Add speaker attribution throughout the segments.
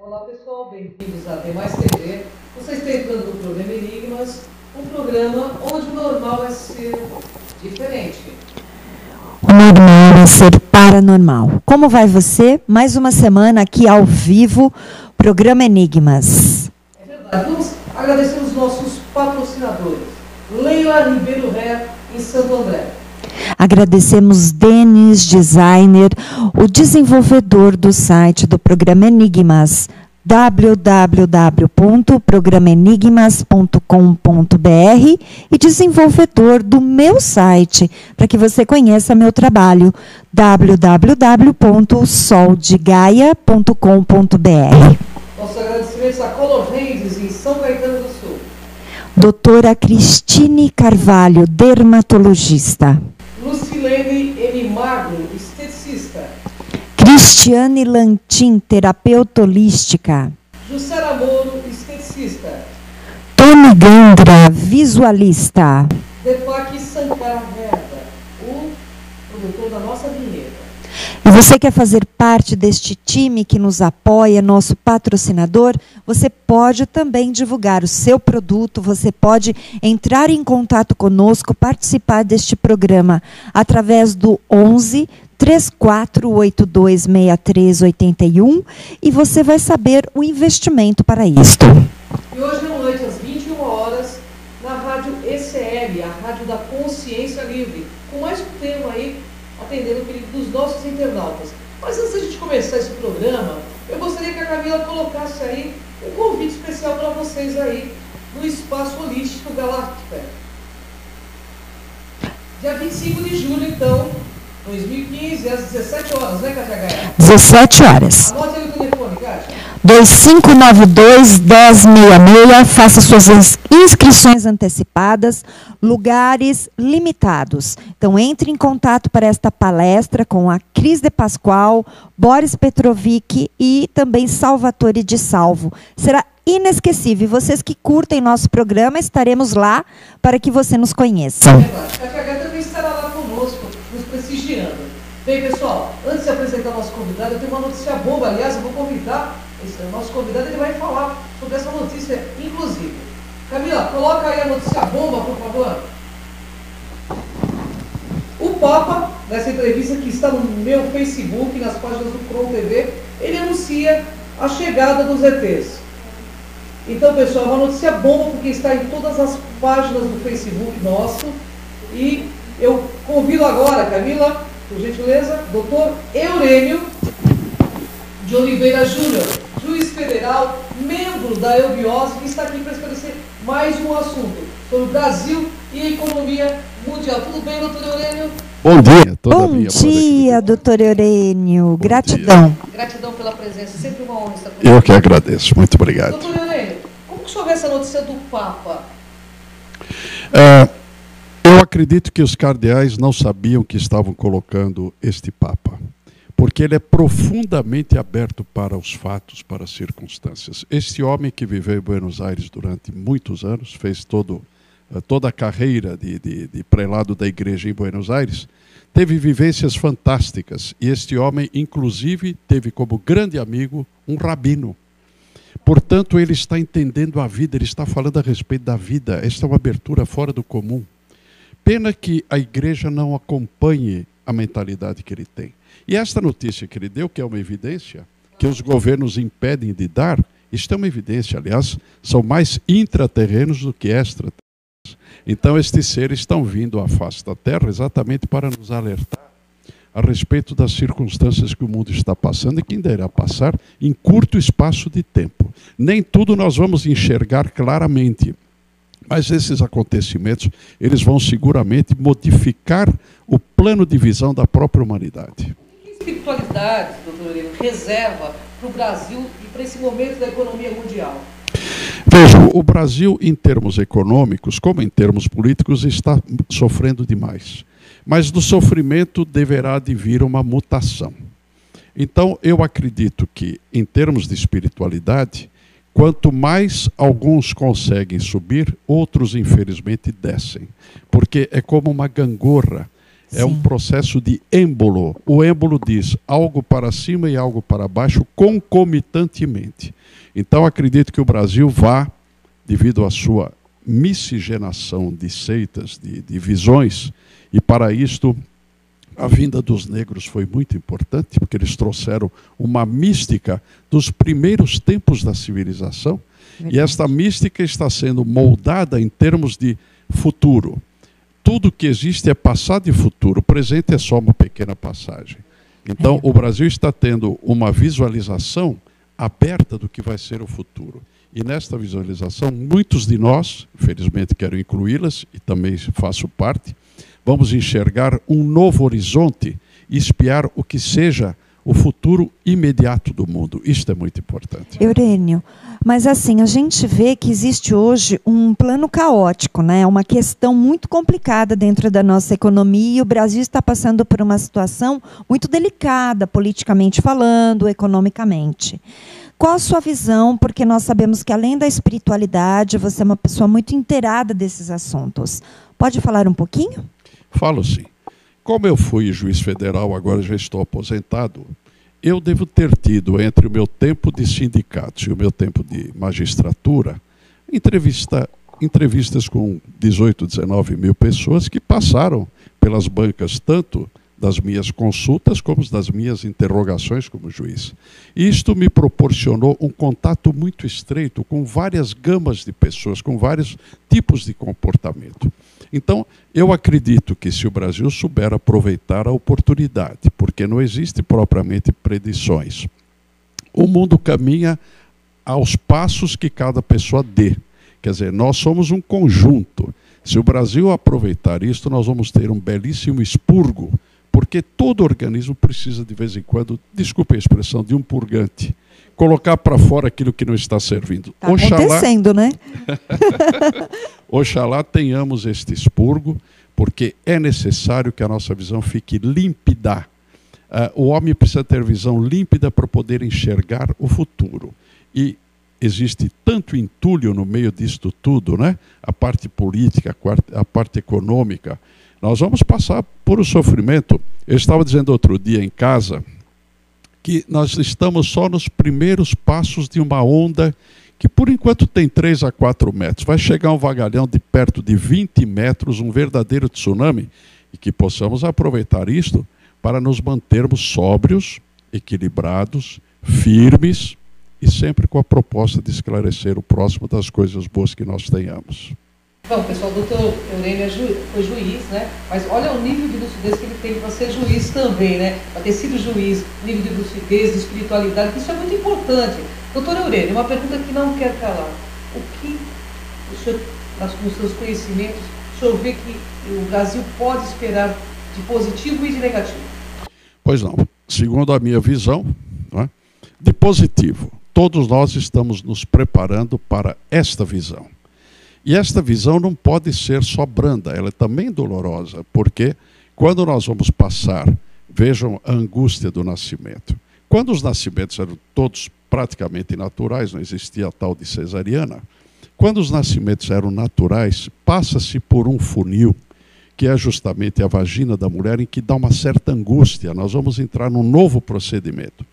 Speaker 1: Olá pessoal, bem-vindos à Demais TV. Você está entrando no programa Enigmas, um programa onde o normal é ser diferente.
Speaker 2: O normal é ser paranormal. Como vai você? Mais uma semana aqui ao vivo, programa Enigmas.
Speaker 1: É verdade, vamos agradecer os nossos patrocinadores. Leila Ribeiro Ré, em Santo André.
Speaker 2: Agradecemos Denis Designer, o desenvolvedor do site do programa Enigmas, www.programenigmas.com.br e desenvolvedor do meu site, para que você conheça meu trabalho, www.soldegaia.com.br.
Speaker 1: Nossos agradecimentos a Color Hands, em São Caetano do Sul.
Speaker 2: Doutora Cristine Carvalho, dermatologista.
Speaker 1: Lucilene M. Magno, esteticista.
Speaker 2: Cristiane Lantin, terapeuta holística.
Speaker 1: Jussara Moro, esteticista.
Speaker 2: Tony Gandra, visualista.
Speaker 1: Deepak Sankar Verda, o produtor da nossa vinheta.
Speaker 2: E você quer fazer parte deste time que nos apoia, nosso patrocinador? Você pode também divulgar o seu produto, você pode entrar em contato conosco, participar deste programa através do 11 34826381 e você vai saber o investimento para isto.
Speaker 1: E hoje à noite, às 21 horas, na Rádio ECL, a Rádio da Consciência Livre, com mais um tema aí, atendendo o pedido dos nossos internautas. Mas antes da gente começar esse programa, eu gostaria que a Camila colocasse aí um convite especial para vocês aí, no Espaço Holístico Galáctica. Dia 25 de julho, então, 2015, às 17 horas, né, Cátia Gaia?
Speaker 2: 17 horas.
Speaker 1: Anote aí o telefone, Cátia.
Speaker 2: 2592-1066, faça suas inscrições antecipadas, lugares limitados. Então, entre em contato para esta palestra com a Cris de Pascoal, Boris Petrovic e também Salvatore de Salvo. Será inesquecível. Vocês que curtem nosso programa, estaremos lá para que você nos conheça.
Speaker 1: É verdade. Cátia Gaia também estará lá conosco, nos prestigiando. Bem, pessoal, antes de apresentar o nosso convidado, eu tenho uma notícia boa. Aliás, eu vou convidar o nosso convidado, ele vai falar sobre essa notícia, inclusive. Camila, coloca aí a notícia bomba, por favor. O Papa, nessa entrevista que está no meu Facebook, nas páginas do Cron TV, ele anuncia a chegada dos ETs. Então, pessoal, uma notícia bomba, porque está em todas as páginas do Facebook nosso. E eu convido agora, Camila, por gentileza, doutor Eurênio de Oliveira Júnior, juiz federal, membro da Eubiose, que está aqui para esclarecer mais um assunto sobre o Brasil e a economia mundial. Tudo bem, doutor Eurênio?
Speaker 3: Bom dia.
Speaker 2: Bom dia, doutor Eurênio. Gratidão.
Speaker 1: Gratidão pela presença, sempre uma honra estar com
Speaker 3: Eu que agradeço, muito obrigado.
Speaker 1: Doutor Eurênio, como que o senhor vê essa notícia do Papa?
Speaker 3: Eu acredito que os cardeais não sabiam que estavam colocando este Papa, porque ele é profundamente aberto para os fatos, para as circunstâncias. Este homem que viveu em Buenos Aires durante muitos anos, fez toda a carreira de prelado da igreja em Buenos Aires, teve vivências fantásticas. E este homem, inclusive, teve como grande amigo um rabino. Portanto, ele está entendendo a vida, ele está falando a respeito da vida. Esta é uma abertura fora do comum. Pena que a igreja não acompanhe a mentalidade que ele tem. E esta notícia que ele deu, que é uma evidência, que os governos impedem de dar, isto é uma evidência, aliás, são mais intraterrenos do que extraterrenos. Então, estes seres estão vindo à face da Terra exatamente para nos alertar a respeito das circunstâncias que o mundo está passando e que ainda irá passar em curto espaço de tempo. Nem tudo nós vamos enxergar claramente, mas esses acontecimentos, eles vão seguramente modificar o plano de visão da própria humanidade.
Speaker 1: Que espiritualidade, doutor Eurênio, reserva para o Brasil e para esse momento da economia mundial?
Speaker 3: Vejam, o Brasil, em termos econômicos, como em termos políticos, está sofrendo demais. Mas do sofrimento deverá de vir uma mutação. Então, eu acredito que, em termos de espiritualidade, quanto mais alguns conseguem subir, outros, infelizmente, descem. Porque é como uma gangorra. É um processo de êmbolo. O êmbolo diz algo para cima e algo para baixo concomitantemente. Então acredito que o Brasil vá, devido à sua miscigenação de seitas, de visões, e para isto a vinda dos negros foi muito importante, porque eles trouxeram uma mística dos primeiros tempos da civilização, e esta mística está sendo moldada em termos de futuro. Tudo que existe é passado e futuro, o presente é só uma pequena passagem. Então, o Brasil está tendo uma visualização aberta do que vai ser o futuro. E nesta visualização, muitos de nós, infelizmente quero incluí-las, e também faço parte, vamos enxergar um novo horizonte e espiar o que seja o futuro imediato do mundo. Isto é muito importante.
Speaker 2: Eurênio, mas assim, a gente vê que existe hoje um plano caótico, né? Uma questão muito complicada dentro da nossa economia, e o Brasil está passando por uma situação muito delicada, politicamente falando, economicamente. Qual a sua visão? Porque nós sabemos que, além da espiritualidade, você é uma pessoa muito inteirada desses assuntos. Pode falar um pouquinho?
Speaker 3: Falo sim. Como eu fui juiz federal, agora já estou aposentado, eu devo ter tido, entre o meu tempo de sindicatos e o meu tempo de magistratura, entrevistas com 18, 19 mil pessoas que passaram pelas bancas tanto das minhas consultas como das minhas interrogações como juiz. Isto me proporcionou um contato muito estreito com várias gamas de pessoas, com vários tipos de comportamento. Então, eu acredito que se o Brasil souber aproveitar a oportunidade, porque não existe propriamente predições, o mundo caminha aos passos que cada pessoa dê. Quer dizer, nós somos um conjunto. Se o Brasil aproveitar isto, nós vamos ter um belíssimo expurgo, porque todo organismo precisa, de vez em quando, desculpe a expressão, de um purgante. Colocar para fora aquilo que não está servindo.
Speaker 2: Está acontecendo, né?
Speaker 3: Oxalá tenhamos este expurgo, porque é necessário que a nossa visão fique límpida. O homem precisa ter visão límpida para poder enxergar o futuro. E existe tanto entulho no meio disto tudo, né? A parte política, a parte econômica. Nós vamos passar por um sofrimento. Eu estava dizendo outro dia em casa que nós estamos só nos primeiros passos de uma onda que por enquanto tem 3 a 4 metros. Vai chegar um vagalhão de perto de 20 metros, um verdadeiro tsunami, e que possamos aproveitar isto para nos mantermos sóbrios, equilibrados, firmes e sempre com a proposta de esclarecer o próximo das coisas boas que nós tenhamos.
Speaker 1: Bom, pessoal, o doutor Eurênio foi juiz, né? Mas olha o nível de lucidez que ele teve para ser juiz também, né? Para ter sido juiz, nível de lucidez, de espiritualidade, que isso é muito importante. Doutor Eurênio, uma pergunta que não quer calar. O que o senhor, nos seus conhecimentos, o senhor vê que o Brasil pode esperar de positivo e de negativo?
Speaker 3: Pois não. Segundo a minha visão, não é? De positivo, todos nós estamos nos preparando para esta visão. E esta visão não pode ser só branda, ela é também dolorosa, porque quando nós vamos passar, vejam a angústia do nascimento. Quando os nascimentos eram todos praticamente naturais, não existia a tal de cesariana, quando os nascimentos eram naturais, passa-se por um funil, que é justamente a vagina da mulher, em que dá uma certa angústia. Nós vamos entrar num novo procedimento.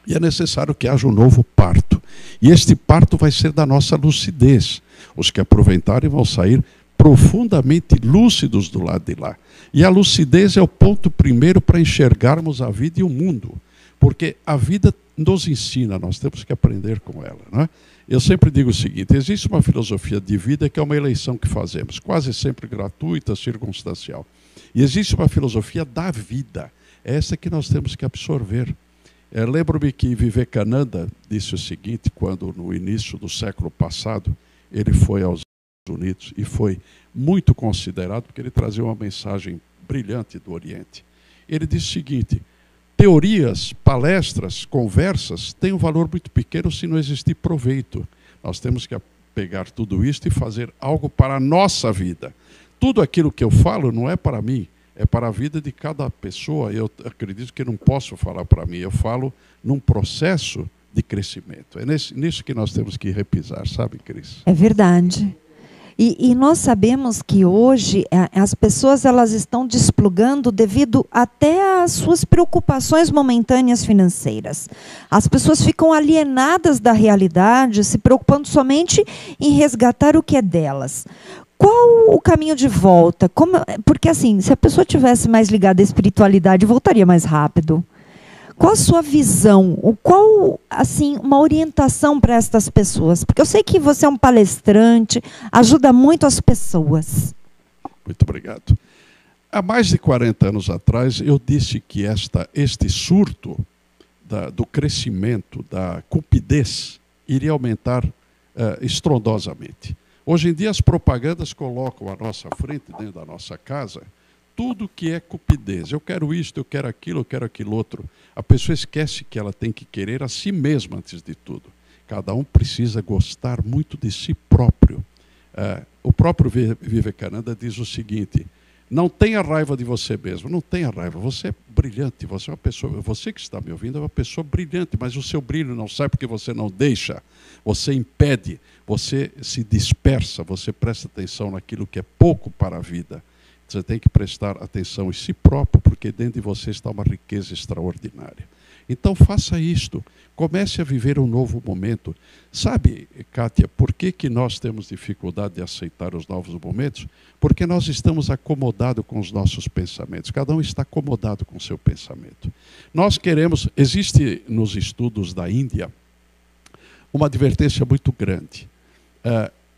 Speaker 3: E é necessário que haja um novo parto. E este parto vai ser da nossa lucidez. Os que aproveitarem vão sair profundamente lúcidos do lado de lá. E a lucidez é o ponto primeiro para enxergarmos a vida e o mundo. Porque a vida nos ensina, nós temos que aprender com ela, não é? Eu sempre digo o seguinte, existe uma filosofia de vida que é uma eleição que fazemos, quase sempre gratuita, circunstancial. E existe uma filosofia da vida, é essa que nós temos que absorver. Lembro-me que Vivekananda disse o seguinte, quando no início do século passado, ele foi aos Estados Unidos e foi muito considerado, porque ele trazia uma mensagem brilhante do Oriente. Ele disse o seguinte, teorias, palestras, conversas têm um valor muito pequeno se não existir proveito. Nós temos que pegar tudo isso e fazer algo para a nossa vida. Tudo aquilo que eu falo não é para mim, é para a vida de cada pessoa. Eu acredito que não posso falar para mim, eu falo num processo de crescimento. É nisso que nós temos que repisar, sabe, Cris?
Speaker 2: É verdade. E nós sabemos que hoje as pessoas elas estão desplugando devido até às suas preocupações momentâneas financeiras. As pessoas ficam alienadas da realidade, se preocupando somente em resgatar o que é delas. Qual o caminho de volta? Porque, assim, se a pessoa tivesse mais ligada à espiritualidade, voltaria mais rápido. Qual a sua visão? Qual, assim, uma orientação para estas pessoas? Porque eu sei que você é um palestrante, ajuda muito as pessoas.
Speaker 3: Muito obrigado. Há mais de 40 anos atrás, eu disse que este surto do crescimento, da cupidez, iria aumentar estrondosamente. Hoje em dia, as propagandas colocam à nossa frente, dentro da nossa casa, tudo que é cupidez. Eu quero isto, eu quero aquilo outro. A pessoa esquece que ela tem que querer a si mesma antes de tudo. Cada um precisa gostar muito de si próprio. O próprio Vivekananda diz o seguinte: não tenha raiva de você mesmo, não tenha raiva. Você é brilhante, você é uma pessoa, você que está me ouvindo é uma pessoa brilhante, mas o seu brilho não sai porque você não deixa, você impede, você se dispersa, você presta atenção naquilo que é pouco para a vida. Você tem que prestar atenção em si próprio, porque dentro de você está uma riqueza extraordinária. Então faça isto, comece a viver um novo momento. Sabe, Kátia, por que nós temos dificuldade de aceitar os novos momentos? Porque nós estamos acomodados com os nossos pensamentos. Cada um está acomodado com o seu pensamento. Nós queremos, existe nos estudos da Índia uma advertência muito grande.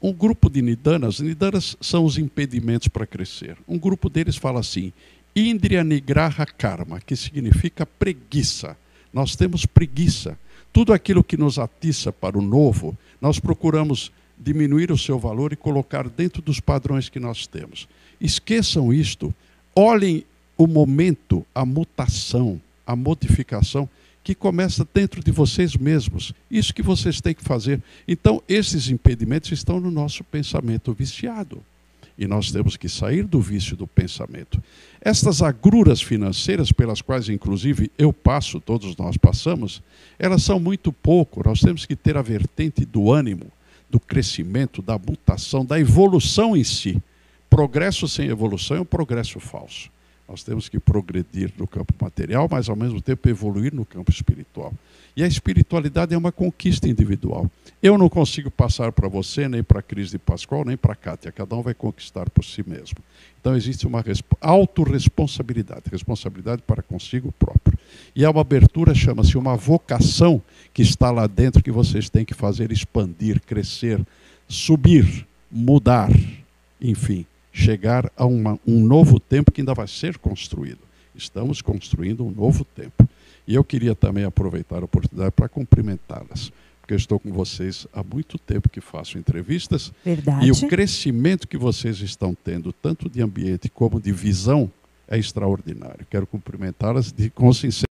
Speaker 3: Um grupo de nidanas são os impedimentos para crescer. Um grupo deles fala assim: Indriya Nigraha Karma, que significa preguiça. Nós temos preguiça. Tudo aquilo que nos atiça para o novo, nós procuramos diminuir o seu valor e colocar dentro dos padrões que nós temos. Esqueçam isto. Olhem o momento, a mutação, a modificação que começa dentro de vocês mesmos. Isso que vocês têm que fazer. Então, esses impedimentos estão no nosso pensamento viciado. E nós temos que sair do vício do pensamento. Estas agruras financeiras, pelas quais, inclusive, eu passo, todos nós passamos, elas são muito pouco. Nós temos que ter a vertente do ânimo, do crescimento, da mutação, da evolução em si. Progresso sem evolução é um progresso falso. Nós temos que progredir no campo material, mas ao mesmo tempo evoluir no campo espiritual. E a espiritualidade é uma conquista individual. Eu não consigo passar para você, nem para a Cris de Pascoal, nem para a Kátia. Cada um vai conquistar por si mesmo. Então existe uma autorresponsabilidade, responsabilidade para consigo próprio. E há uma abertura, chama-se uma vocação, que está lá dentro, que vocês têm que fazer expandir, crescer, subir, mudar, enfim. Chegar a um novo tempo que ainda vai ser construído. Estamos construindo um novo tempo. E eu queria também aproveitar a oportunidade para cumprimentá-las, porque eu estou com vocês há muito tempo que faço entrevistas.
Speaker 2: Verdade.
Speaker 3: E o crescimento que vocês estão tendo, tanto de ambiente como de visão, é extraordinário. Quero cumprimentá-las com sinceridade.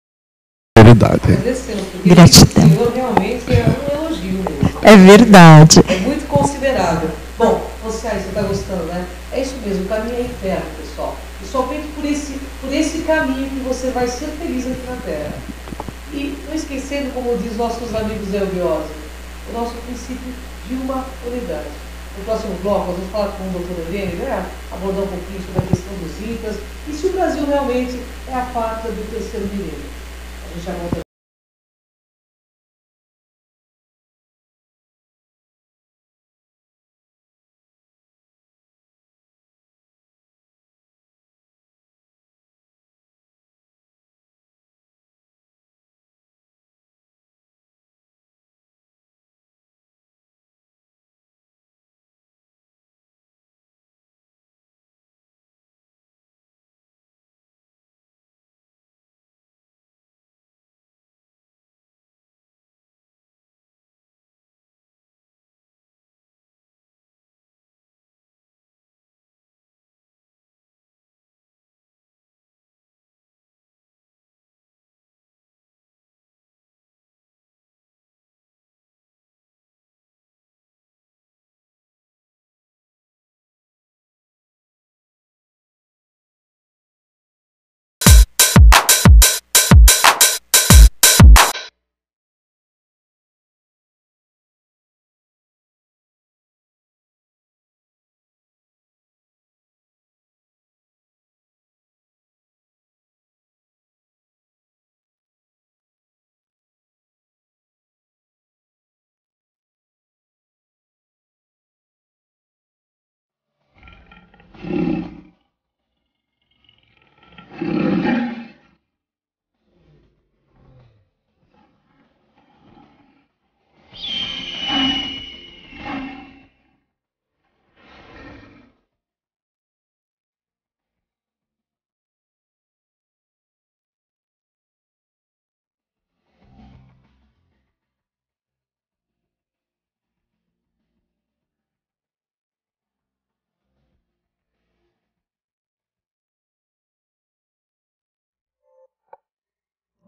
Speaker 2: Gratidão.
Speaker 1: Realmente é um elogio mesmo.
Speaker 2: É verdade.
Speaker 1: É muito considerável. Bom, você está gostando, né? É isso mesmo, o caminho é interno, pessoal. E somente por esse caminho que você vai ser feliz aqui na Terra. E não esquecendo, como diz nossos amigos Elbiose, o nosso princípio de uma unidade. No próximo bloco, nós vamos falar com o Dr. Helene, né? Abordar um pouquinho sobre a questão dos Incas e se o Brasil realmente é a pátria do terceiro milênio. A gente já volta.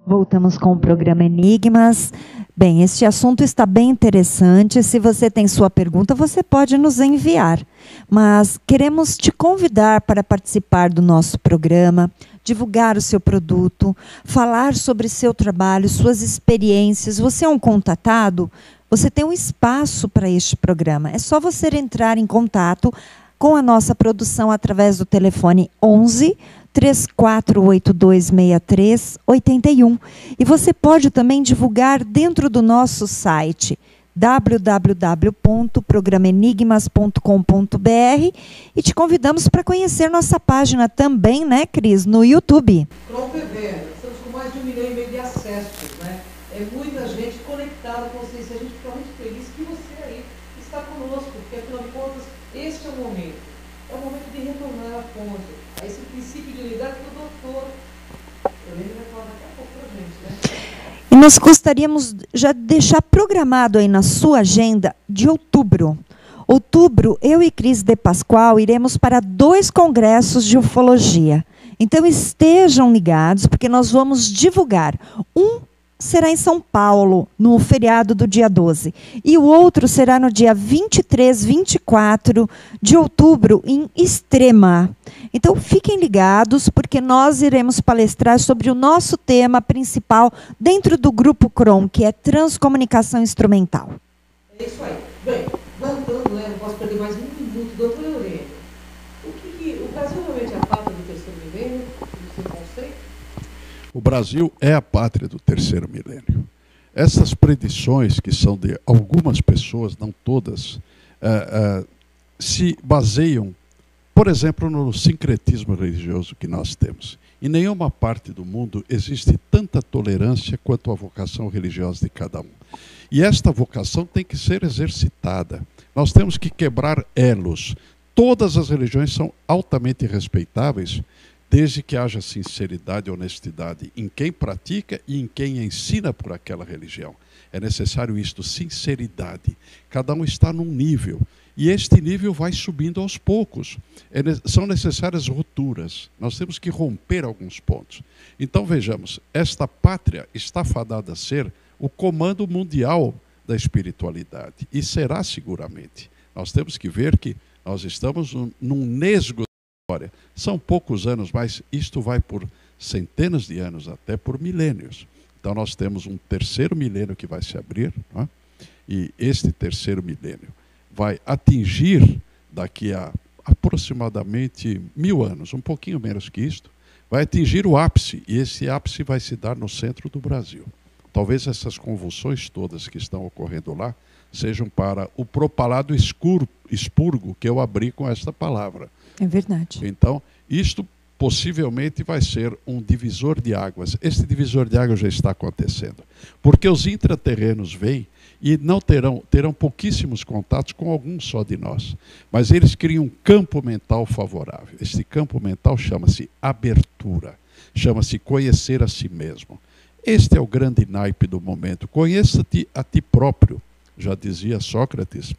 Speaker 2: Voltamos com o programa Enigmas. Bem, este assunto está bem interessante. Se você tem sua pergunta, você pode nos enviar. Mas queremos te convidar para participar do nosso programa, divulgar o seu produto, falar sobre seu trabalho, suas experiências. Você é um contatado? Você tem um espaço para este programa. É só você entrar em contato com a nossa produção através do telefone 11 34826381. E você pode também divulgar dentro do nosso site www.programenigmas.com.br e te convidamos para conhecer nossa página também, né, Cris, no YouTube.
Speaker 1: Cron TV, estamos com mais de 1,5 milhão de acessos, né? É muita gente conectada com vocês. A gente fica muito feliz que você aí está conosco, porque afinal de contas, este é o momento. É o momento de retornar a fonte, a esse princípio de unidade que o doutor Helênio vai falar daqui a pouco para a gente, né?
Speaker 2: E nós gostaríamos já de deixar programado aí na sua agenda de outubro. Outubro, eu e Cris de Pascoal iremos para 2 congressos de ufologia. Então estejam ligados, porque nós vamos divulgar. Um será em São Paulo, no feriado do dia 12. E o outro será no dia 23, 24 de outubro, em Extrema. Então, fiquem ligados, porque nós iremos palestrar sobre o nosso tema principal dentro do Grupo Cron, que é Transcomunicação Instrumental.
Speaker 1: É isso aí. Bem, voltando, né, não posso perder mais um minuto, doutor Helênio. O Brasil realmente é a pátria do terceiro milênio, do seu conceito?
Speaker 3: O Brasil é a pátria do terceiro milênio. Essas predições, que são de algumas pessoas, não todas, se baseiam, por exemplo, no sincretismo religioso que nós temos. Em nenhuma parte do mundo existe tanta tolerância quanto a vocação religiosa de cada um. E esta vocação tem que ser exercitada. Nós temos que quebrar elos. Todas as religiões são altamente respeitáveis, desde que haja sinceridade e honestidade em quem pratica e em quem ensina por aquela religião. É necessário isto, sinceridade. Cada um está num nível, e este nível vai subindo aos poucos. São necessárias rupturas, nós temos que romper alguns pontos. Então vejamos, esta pátria está fadada a ser o comando mundial da espiritualidade, e será seguramente. Nós temos que ver que nós estamos num nesgo. São poucos anos, mas isto vai por centenas de anos, até por milênios. Então nós temos um terceiro milênio que vai se abrir, né? E este terceiro milênio vai atingir, daqui a aproximadamente 1000 anos, um pouquinho menos que isto, vai atingir o ápice, e esse ápice vai se dar no centro do Brasil. Talvez essas convulsões todas que estão ocorrendo lá sejam para o propalado expurgo que eu abri com esta palavra.
Speaker 2: É verdade.
Speaker 3: Então, isto possivelmente vai ser um divisor de águas. Este divisor de águas já está acontecendo. Porque os intraterrenos vêm e não terão pouquíssimos contatos com algum só de nós. Mas eles criam um campo mental favorável. Este campo mental chama-se abertura, chama-se conhecer a si mesmo. Este é o grande naipe do momento. Conheça-te a ti próprio, já dizia Sócrates,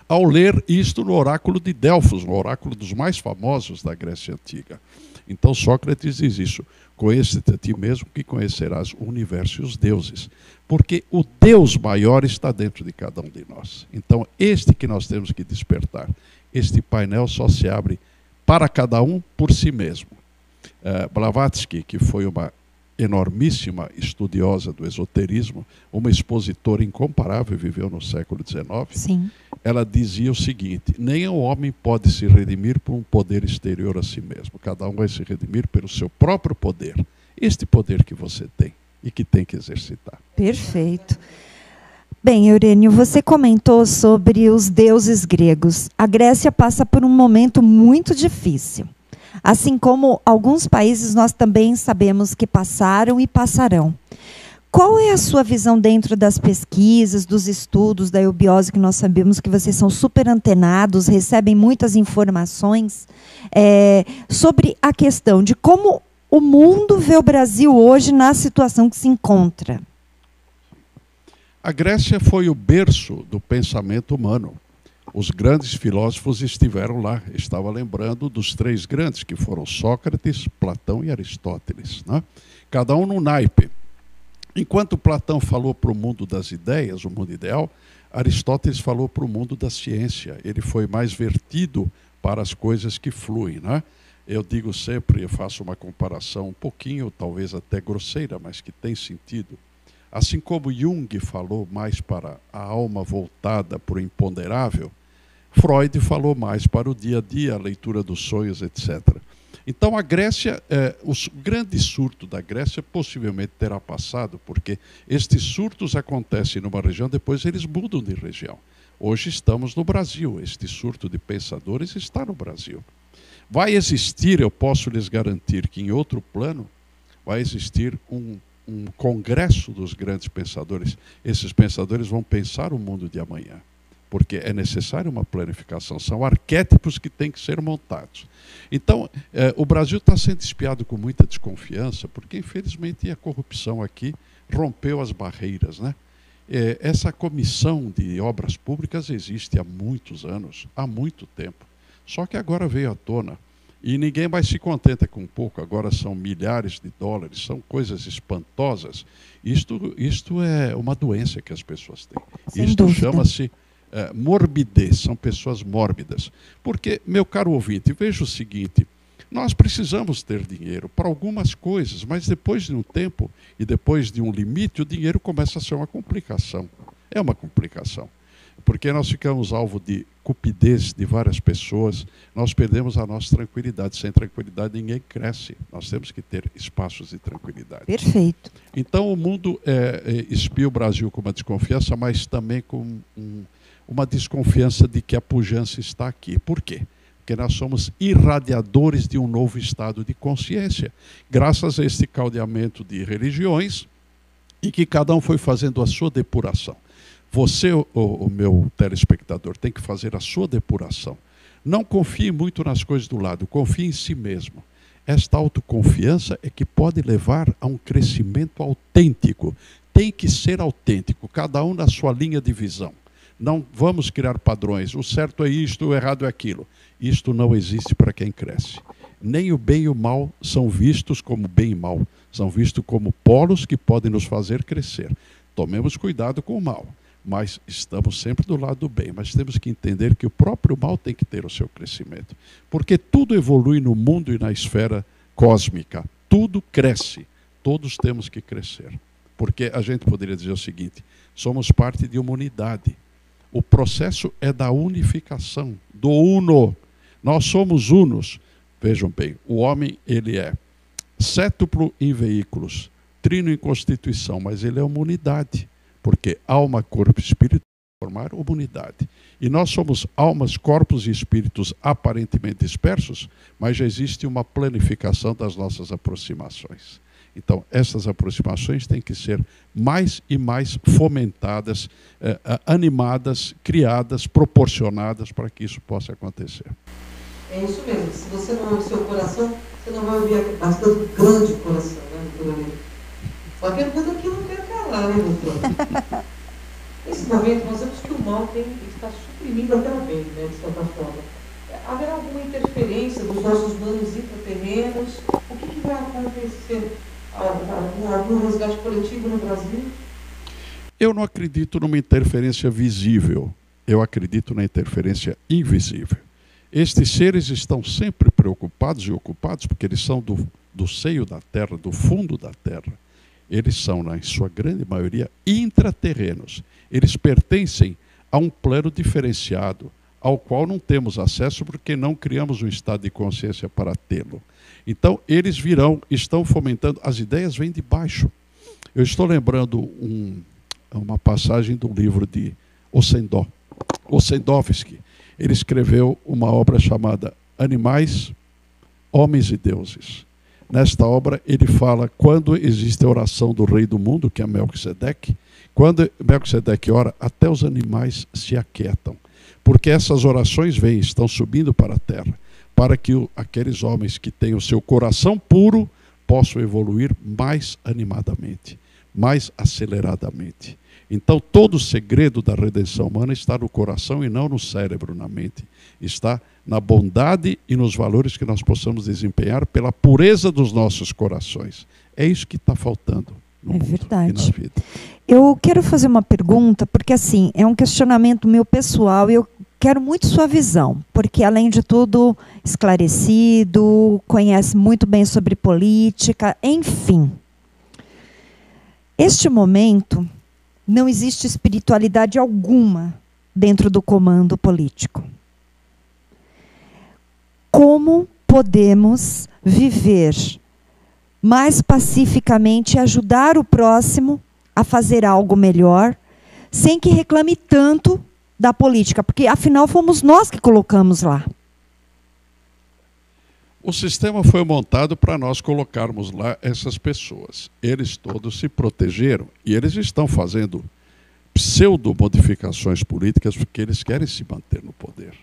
Speaker 3: ao ler isto no oráculo de Delfos, no oráculo dos mais famosos da Grécia Antiga. Então Sócrates diz isso: conheça-te a ti mesmo que conhecerás o universo e os deuses. Porque o Deus maior está dentro de cada um de nós. Então este que nós temos que despertar. Este painel só se abre para cada um por si mesmo. Blavatsky, que foi uma enormíssima estudiosa do esoterismo, uma expositora incomparável, viveu no século XIX.
Speaker 2: Sim.
Speaker 3: Ela dizia o seguinte: nenhum homem pode se redimir por um poder exterior a si mesmo. Cada um vai se redimir pelo seu próprio poder. Este poder que você tem e que tem que exercitar.
Speaker 2: Perfeito. Bem, Eurênio, você comentou sobre os deuses gregos. A Grécia passa por um momento muito difícil. Assim como alguns países nós também sabemos que passaram e passarão. Qual é a sua visão dentro das pesquisas, dos estudos da eubiose, que nós sabemos que vocês são super antenados, recebem muitas informações, sobre a questão de como o mundo vê o Brasil hoje na situação que se encontra?
Speaker 3: A Grécia foi o berço do pensamento humano. Os grandes filósofos estiveram lá. Estava lembrando dos 3 grandes, que foram Sócrates, Platão e Aristóteles, né? Cada um num naipe. Enquanto Platão falou para o mundo das ideias, o mundo ideal, Aristóteles falou para o mundo da ciência. Ele foi mais vertido para as coisas que fluem, né? Eu digo sempre, eu faço uma comparação um pouquinho, talvez até grosseira, mas que tem sentido. Assim como Jung falou mais para a alma voltada para o imponderável, Freud falou mais para o dia a dia, a leitura dos sonhos, etc. Então a Grécia, o grande surto da Grécia possivelmente terá passado, porque estes surtos acontecem numa região, depois eles mudam de região. Hoje estamos no Brasil, este surto de pensadores está no Brasil. Vai existir, eu posso lhes garantir que em outro plano, vai existir um congresso dos grandes pensadores. Esses pensadores vão pensar o mundo de amanhã, porque é necessária uma planificação. São arquétipos que têm que ser montados. Então, o Brasil está sendo espiado com muita desconfiança, porque, infelizmente, a corrupção aqui rompeu as barreiras, né? Essa comissão de obras públicas existe há muitos anos, há muito tempo. Só que agora veio à tona. E ninguém mais se contenta com pouco, agora são milhares de dólares, são coisas espantosas. Isto é uma doença que as pessoas têm.
Speaker 2: Sem
Speaker 3: Isto
Speaker 2: dúvida.
Speaker 3: chama-se morbidez, são pessoas mórbidas. Porque, meu caro ouvinte, veja o seguinte, nós precisamos ter dinheiro para algumas coisas, mas depois de um tempo e depois de um limite, o dinheiro começa a ser uma complicação. É uma complicação. Porque nós ficamos alvo de cupidez de várias pessoas, nós perdemos a nossa tranquilidade. Sem tranquilidade ninguém cresce. Nós temos que ter espaços de tranquilidade.
Speaker 2: Perfeito.
Speaker 3: Então o mundo espia o Brasil com uma desconfiança, mas também com uma desconfiança de que a pujança está aqui. Por quê? Porque nós somos irradiadores de um novo estado de consciência, graças a este caldeamento de religiões, e que cada um foi fazendo a sua depuração. Você, o meu telespectador, tem que fazer a sua depuração. Não confie muito nas coisas do lado, confie em si mesmo. Esta autoconfiança é que pode levar a um crescimento autêntico. Tem que ser autêntico, cada um na sua linha de visão. Não vamos criar padrões, o certo é isto, o errado é aquilo. Isto não existe para quem cresce. Nem o bem e o mal são vistos como bem e mal, são vistos como polos que podem nos fazer crescer. Tomemos cuidado com o mal. Mas estamos sempre do lado do bem. Mas temos que entender que o próprio mal tem que ter o seu crescimento. Porque tudo evolui no mundo e na esfera cósmica. Tudo cresce. Todos temos que crescer. Porque a gente poderia dizer o seguinte, somos parte de uma unidade. O processo é da unificação, do uno. Nós somos unos. Vejam bem, o homem ele é cétuplo em veículos, trino em constituição, mas ele é uma unidade. Porque alma, corpo e espírito formar uma unidade. E nós somos almas, corpos e espíritos aparentemente dispersos, mas já existe uma planificação das nossas aproximações. Então, essas aproximações têm que ser mais e mais fomentadas, animadas, criadas, proporcionadas para que isso possa acontecer.
Speaker 1: É isso mesmo. Se você não ouvir o seu coração, você não vai ouvir bastante grande coração, né, doutor? Só que é coisa que eu não quero calar, né, doutor? Nesse momento, nós vemos que o mal está suprimindo até o bem, né, de certa forma. Haverá alguma interferência dos nossos planos intraterrenos? O que vai acontecer? Algum resgate coletivo no Brasil?
Speaker 3: Eu não acredito numa interferência visível. Eu acredito na interferência invisível. Estes seres estão sempre preocupados e ocupados porque eles são do seio da Terra, do fundo da Terra. Eles são, na sua grande maioria, intraterrenos. Eles pertencem a um plano diferenciado, ao qual não temos acesso porque não criamos um estado de consciência para tê-lo. Então, eles virão, estão fomentando, as ideias vêm de baixo. Eu estou lembrando uma passagem do livro de Ossendowski. Ele escreveu uma obra chamada Animais, Homens e Deuses. Nesta obra, ele fala quando existe a oração do rei do mundo, que é Melquisedeque. Quando Melquisedeque ora, até os animais se aquietam. Porque essas orações estão subindo para a terra, para que aqueles homens que têm o seu coração puro possam evoluir mais animadamente, mais aceleradamente. Então, todo o segredo da redenção humana está no coração e não no cérebro, na mente. Está na bondade e nos valores que nós possamos desempenhar pela pureza dos nossos corações. É isso que está faltando. no mundo
Speaker 2: verdade.
Speaker 3: e na vida.
Speaker 2: Eu quero fazer uma pergunta, porque assim, é um questionamento meu pessoal e eu quero muito sua visão, porque além de tudo, esclarecido, conhece muito bem sobre política, enfim. Este momento, não existe espiritualidade alguma dentro do comando político. Como podemos viver mais pacificamente e ajudar o próximo a fazer algo melhor, sem que reclame tanto da política? Porque, afinal, fomos nós que colocamos lá.
Speaker 3: O sistema foi montado para nós colocarmos lá essas pessoas. Eles todos se protegeram e eles estão fazendo pseudo-modificações políticas porque eles querem se manter no poder.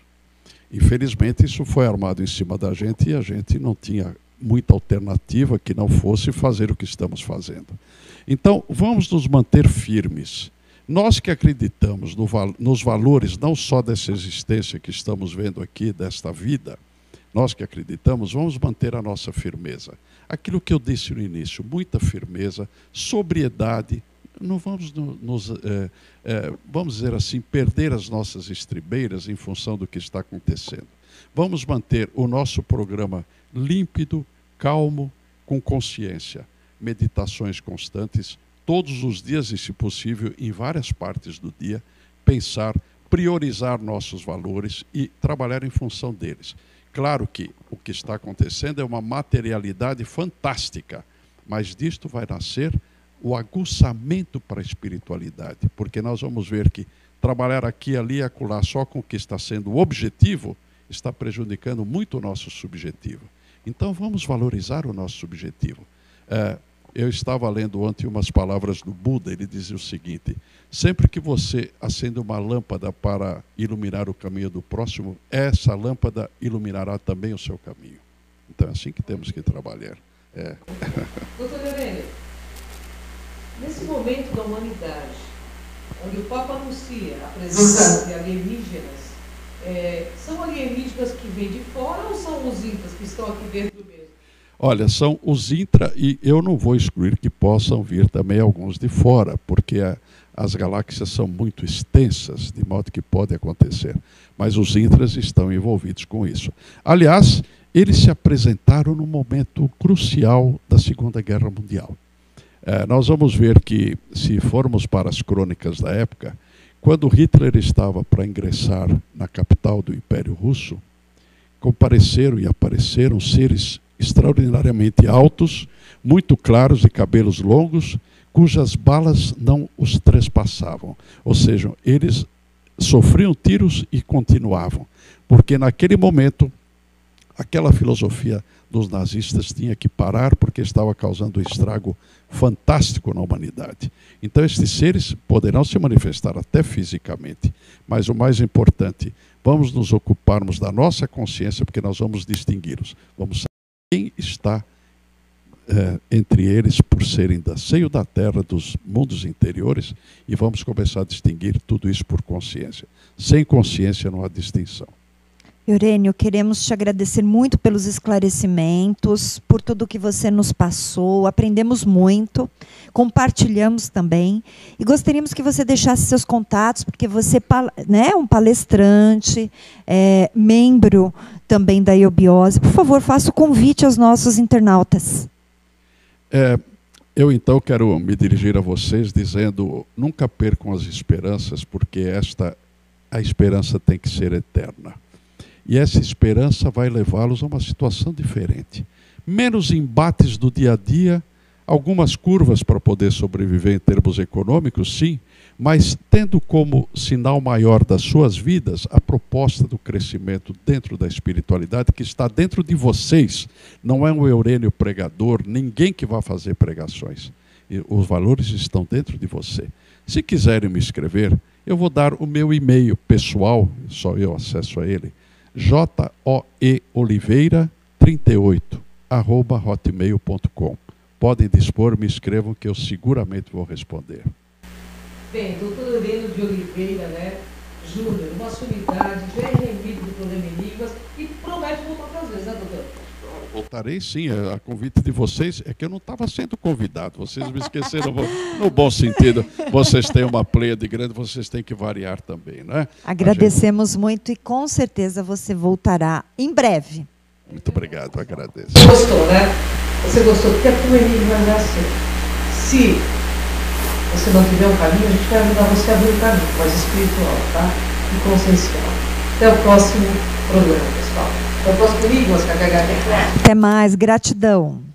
Speaker 3: Infelizmente, isso foi armado em cima da gente e a gente não tinha muita alternativa que não fosse fazer o que estamos fazendo. Então, vamos nos manter firmes. Nós que acreditamos nos valores não só dessa existência que estamos vendo aqui, desta vida, nós que acreditamos, vamos manter a nossa firmeza. Aquilo que eu disse no início, muita firmeza, sobriedade. Não vamos, vamos dizer assim, perder as nossas estribeiras em função do que está acontecendo. Vamos manter o nosso programa límpido, calmo, com consciência. Meditações constantes, todos os dias e, se possível, em várias partes do dia, pensar, priorizar nossos valores e trabalhar em função deles. Claro que o que está acontecendo é uma materialidade fantástica, mas disto vai nascer o aguçamento para a espiritualidade, porque nós vamos ver que trabalhar aqui, ali e acolá só com o que está sendo o objetivo está prejudicando muito o nosso subjetivo. Então vamos valorizar o nosso subjetivo. Eu estava lendo ontem umas palavras do Buda, ele dizia o seguinte: sempre que você acende uma lâmpada para iluminar o caminho do próximo, essa lâmpada iluminará também o seu caminho. Então é assim que temos que trabalhar.
Speaker 1: Doutor Eurênio, nesse momento da humanidade, onde o Papa anuncia a presença de alienígenas, são alienígenas que vêm de fora ou são os incas que estão aqui dentro mesmo?
Speaker 3: Olha, são os intra, e eu não vou excluir que possam vir também alguns de fora, porque as galáxias são muito extensas, de modo que pode acontecer. Mas os intras estão envolvidos com isso. Aliás, eles se apresentaram num momento crucial da Segunda Guerra Mundial. Nós vamos ver que, se formos para as crônicas da época, quando Hitler estava para ingressar na capital do Império Russo, compareceram e apareceram seres extraordinariamente altos, muito claros, de cabelos longos, cujas balas não os trespassavam. Ou seja, eles sofriam tiros e continuavam, porque naquele momento aquela filosofia dos nazistas tinha que parar porque estava causando um estrago fantástico na humanidade. Então estes seres poderão se manifestar até fisicamente, mas o mais importante, vamos nos ocuparmos da nossa consciência, porque nós vamos distingui-los. Vamos saber quem está entre eles por serem da seio da terra, dos mundos interiores, e vamos começar a distinguir tudo isso por consciência. Sem consciência não há distinção.
Speaker 2: Eurênio, queremos te agradecer muito pelos esclarecimentos, por tudo que você nos passou, aprendemos muito, compartilhamos também, e gostaríamos que você deixasse seus contatos, porque você é um palestrante, membro também da Iobiose. Por favor, faça o convite aos nossos internautas.
Speaker 3: Eu então quero me dirigir a vocês dizendo, nunca percam as esperanças, porque a esperança tem que ser eterna. E essa esperança vai levá-los a uma situação diferente. Menos embates do dia a dia, algumas curvas para poder sobreviver em termos econômicos, sim, mas tendo como sinal maior das suas vidas a proposta do crescimento dentro da espiritualidade que está dentro de vocês. Não é um Eurênio pregador, ninguém que vai fazer pregações. E os valores estão dentro de você. Se quiserem me escrever, eu vou dar o meu e-mail pessoal, só eu acesso a ele, jooliveira38@hotmail.com. Podem dispor, me escrevam que eu seguramente vou responder.
Speaker 1: Bem, doutor Eurênio de Oliveira, Júnior, uma sumidade, já é revido do problema em línguas e promete voltar outras vezes, né, doutor?
Speaker 3: Voltarei sim, a convite de vocês. É que eu não estava sendo convidado, vocês me esqueceram. No bom sentido, vocês têm uma pleiade grande, vocês têm que variar também, né?
Speaker 2: Agradecemos muito e com certeza você voltará em breve.
Speaker 3: Muito obrigado, agradeço.
Speaker 1: Você gostou, né? Você gostou, porque a tua enigma é assim. Se você não tiver um caminho, a gente vai ajudar você a abrir um caminho mais espiritual, tá? E consciencial. Até o próximo programa, pessoal. Até o próximo enigma,
Speaker 2: Até mais, gratidão.